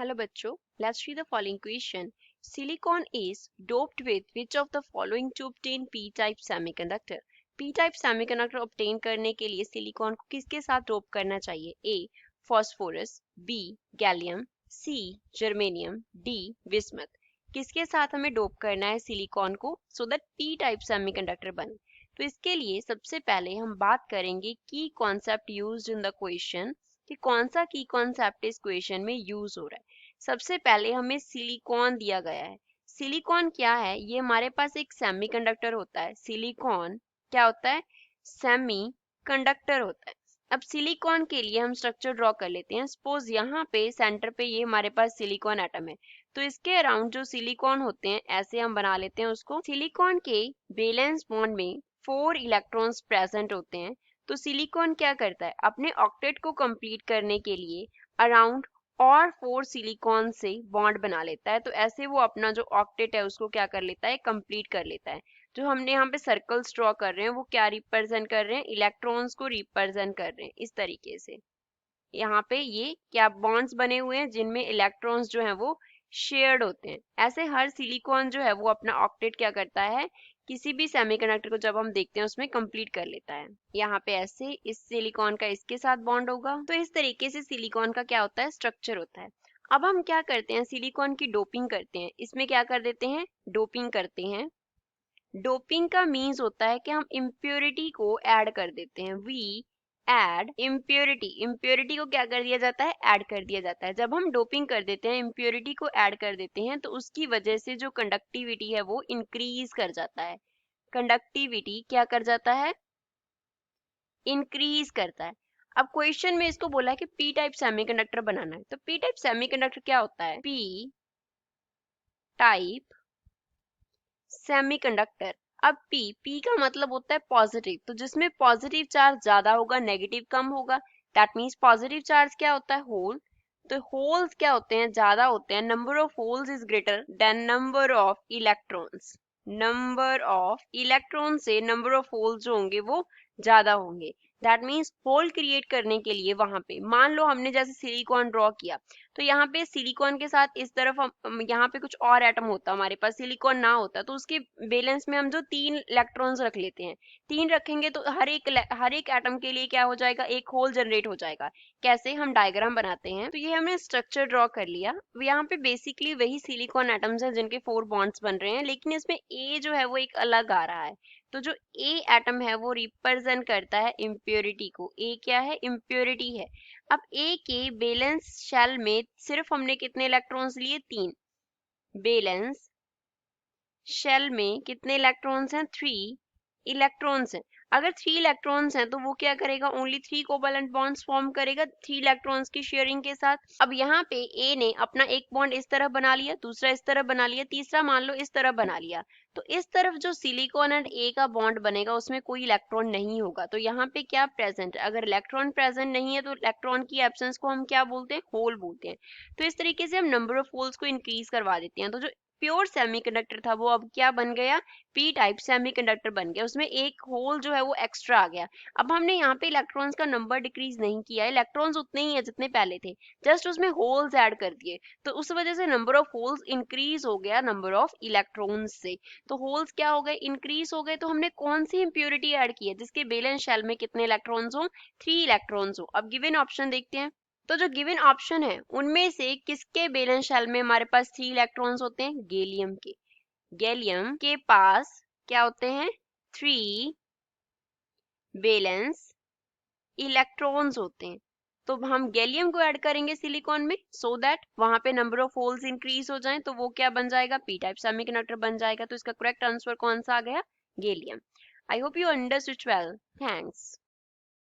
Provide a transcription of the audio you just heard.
Hello बच्चों, let's read the following question. Silicon is doped with which of the following to obtain p-type semiconductor? p-type semiconductor obtain करने के लिए silicon को किसके साथ dope करना चाहिए? A. Phosphorus, B. Gallium, C. Germanium, D. विस्मत. किसके साथ हमें डोप करना है सिलिकॉन को so that p-type semiconductor बने? तो इसके लिए सबसे पहले हम बात करेंगे की concept used in the question कि कौन सा की कॉन्सेप्ट इस क्वेश्चन में यूज हो रहा है. सबसे पहले हमें सिलिकॉन दिया गया है. सिलिकॉन क्या है? ये हमारे पास एक सेमीकंडक्टर होता है. सिलिकॉन क्या होता है? सेमीकंडक्टर होता है. अब सिलिकॉन के लिए हम स्ट्रक्चर ड्रॉ कर लेते हैं. सपोज यहाँ पे सेंटर पे ये हमारे पास सिलिकॉन एटम है, तो इसके अराउंड जो सिलिकॉन होते हैं ऐसे हम बना लेते हैं उसको. सिलिकॉन के वैलेंस बॉन्ड में 4 इलेक्ट्रॉन्स प्रेजेंट होते हैं. तो सिलिकॉन क्या करता है? अपने ऑक्टेट को कंप्लीट करने के लिए अराउंड और 4 सिलिकॉन से बॉन्ड बना लेता है. तो ऐसे वो अपना जो ऑक्टेट है उसको क्या कर लेता है? कंप्लीट कर लेता है. जो हमने यहाँ पे सर्कल्स ड्रॉ कर रहे हैं वो क्या रिप्रेजेंट कर रहे हैं? इलेक्ट्रॉन्स को रिप्रेजेंट कर रहे हैं. इस तरीके से यहाँ पे ये क्या बॉन्ड्स बने हुए हैं जिनमें इलेक्ट्रॉन्स जो है वो शेयर्ड होते हैं. ऐसे हर सिलिकॉन जो है वो अपना ऑक्टेट क्या करता है? किसी भी सेमीकंडक्टर को जब हम देखते हैं उसमें कंप्लीट कर लेता है. यहाँ पे ऐसे इस सिलिकॉन का इसके साथ बॉन्ड होगा. तो इस तरीके से सिलिकॉन का क्या होता है? स्ट्रक्चर होता है. अब हम क्या करते हैं? सिलिकॉन की डोपिंग करते हैं. इसमें क्या कर देते हैं? डोपिंग करते हैं. डोपिंग का मीन्स होता है कि हम इम्प्योरिटी को ऐड कर देते हैं. We add impurity. इम्प्योरिटी को क्या कर दिया जाता है? ऐड कर दिया जाता है. जब हम डोपिंग कर देते हैं, इम्प्योरिटी को ऐड कर देते हैं, तो उसकी वजह से जो कंडक्टिविटी है वो इंक्रीज कर जाता है. कंडक्टिविटी क्या कर जाता है? इंक्रीज करता है. अब क्वेश्चन में इसको बोला है कि पी टाइप सेमीकंडक्टर बनाना है. तो पी टाइप सेमीकंडक्टर क्या होता है? P type semiconductor. अब पी का मतलब होता है पॉजिटिव. तो जिसमें पॉजिटिव चार्ज ज्यादा होगा, नेगेटिव कम होगा. दैट मीन्स पॉजिटिव चार्ज क्या होता है? होल. तो होल्स क्या होते हैं? ज्यादा होते हैं. Number of holes is greater than number of electrons. Number of electron से नंबर ऑफ होल्स जो होंगे वो ज्यादा होंगे. दैट मीन्स होल क्रिएट करने के लिए वहां पे मान लो हमने जैसे सिलिकॉन ड्रॉ किया, तो यहाँ पे सिलिकॉन के साथ इस तरफ हम यहाँ पे कुछ और एटम होता, हमारे पास सिलिकॉन ना होता, तो उसके बैलेंस में हम जो 3 इलेक्ट्रॉन्स रख लेते हैं. 3 रखेंगे तो हर एक एटम के लिए क्या हो जाएगा? एक होल जनरेट हो जाएगा. कैसे? हम डायग्राम बनाते हैं. तो ये हमने स्ट्रक्चर ड्रॉ कर लिया. यहाँ पे बेसिकली वही सिलिकॉन एटम्स हैं जिनके 4 बॉन्ड्स बन रहे हैं, लेकिन इसमें ए जो है वो एक अलग आ रहा है. तो जो ए एटम है वो रिप्रेजेंट करता है इम्प्योरिटी को. ए क्या है? इम्प्योरिटी है. अब ए के बैलेंस शेल में सिर्फ हमने कितने इलेक्ट्रॉन्स लिए? 3. बैलेंस शेल में कितने इलेक्ट्रॉन्स हैं? 3 इलेक्ट्रॉन्स हैं. अगर 3 इलेक्ट्रॉन्स हैं तो वो क्या करेगा? ओनली 3 कोवैलेंट बॉन्ड्स फॉर्म करेगा 3 इलेक्ट्रॉन्स की शेयरिंग के साथ. अब यहाँ पे ए ने अपना एक बॉन्ड इस तरह बना लिया, दूसरा इस तरह बना लिया, तीसरा मान लो इस तरह बना लिया. तो इस तरफ जो सिलिकॉन एंड ए का बॉन्ड बनेगा उसमें कोई इलेक्ट्रॉन नहीं होगा. तो यहाँ पे क्या प्रेजेंट है? अगर इलेक्ट्रॉन प्रेजेंट नहीं है तो इलेक्ट्रॉन की एब्सेंस को हम क्या बोलते हैं? होल बोलते हैं. तो इस तरीके से हम नंबर ऑफ होल्स को इंक्रीज करवा देते हैं. तो जो प्योर सेमीकंडक्टर था वो अब क्या बन गया? पी टाइप सेमीकंडक्टर बन गया. उसमें एक होल जो है वो एक्स्ट्रा आ गया. अब हमने यहाँ पे इलेक्ट्रॉन्स का नंबर डिक्रीज नहीं किया है, इलेक्ट्रॉन्स उतने ही है जितने पहले थे, जस्ट उसमें होल्स ऐड कर दिए. तो उस वजह से नंबर ऑफ होल्स इंक्रीज हो गया नंबर ऑफ इलेक्ट्रॉन्स से. तो होल्स क्या हो गए? इंक्रीज हो गए. तो हमने कौन सी इंप्योरिटी ऐड की है जिसके वैलेंस शेल में कितने इलेक्ट्रॉन्स हो? 3 इलेक्ट्रॉन्स हो. अब गिवन ऑप्शन देखते हैं. तो जो गिवन ऑप्शन है उनमें से किसके वैलेंस शेल में हमारे पास 3 इलेक्ट्रॉन्स होते हैं? गैलियम के. गैलियम के पास क्या होते हैं? 3 वैलेंस इलेक्ट्रॉन्स होते हैं. तो हम गैलियम को ऐड करेंगे सिलिकॉन में सो दैट वहां पे नंबर ऑफ होल्स इंक्रीज हो जाएं. तो वो क्या बन जाएगा? पी टाइप सेमीकंडक्टर बन जाएगा. तो इसका करेक्ट आंसर कौन सा आ गया? Gallium. I hope you understood well. Thanks.